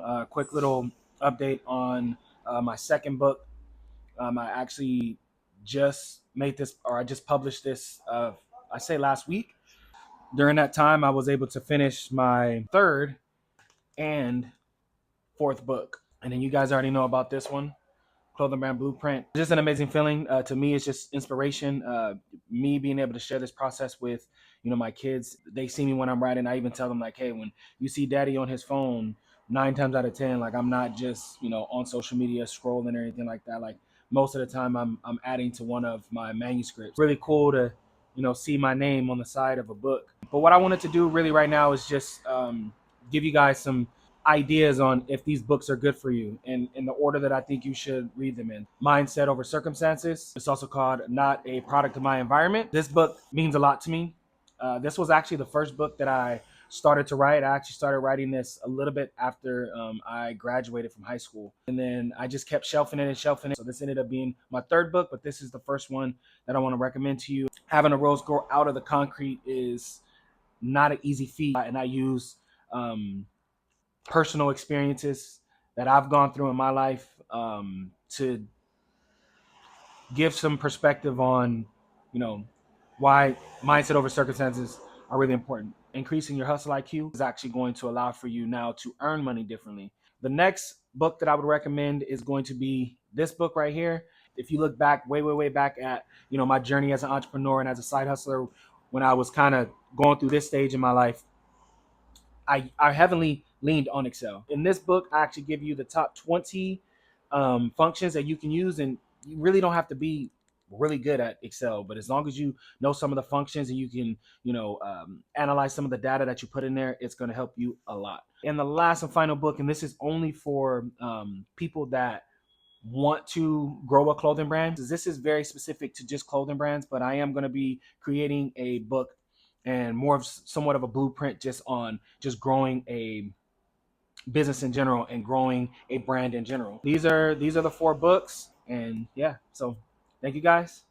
a quick little update on my second book. I actually just made this, or I just published this, I say last week. During that time, I was able to finish my third and fourth book. And then you guys already know about this one, Clothing Brand Blueprint. Just an amazing feeling. To me, it's just inspiration. Me being able to share this process with, my kids. They see me when I'm writing. I even tell them like, hey, when you see Daddy on his phone, 9 times out of 10, like I'm not just on social media scrolling or anything like that. Like most of the time, I'm adding to one of my manuscripts. Really cool to see my name on the side of a book. But what I wanted to do really right now is just give you guys some ideas on if these books are good for you and in the order that I think you should read them in. Mindset Over Circumstances. It's also called Not a Product of My Environment. This book means a lot to me. This was actually the first book that I started to write. I actually started writing this a little bit after I graduated from high school. And then I just kept shelving it and shelving it. So this ended up being my third book, but this is the first one that I want to recommend to you. Having a rose grow out of the concrete is not an easy feat. And I use personal experiences that I've gone through in my life to give some perspective on, why mindset over circumstances are really important. Increasing your hustle IQ is actually going to allow for you now to earn money differently. The next book that I would recommend is going to be this book right here. If you look back, way, way, way back at, my journey as an entrepreneur and as a side hustler, when I was kind of going through this stage in my life, I heavily leaned on Excel. In this book, I actually give you the top 20 functions that you can use, and you really don't have to be really good at Excel, but as long as you know some of the functions and you can, analyze some of the data that you put in there, it's going to help you a lot. And the last and final book, and this is only for people that want to grow a clothing brand. This is very specific to just clothing brands, but I am going to be creating a book and more of somewhat of a blueprint just on just growing a business in general and growing a brand in general. These are the four books, and yeah, so thank you guys.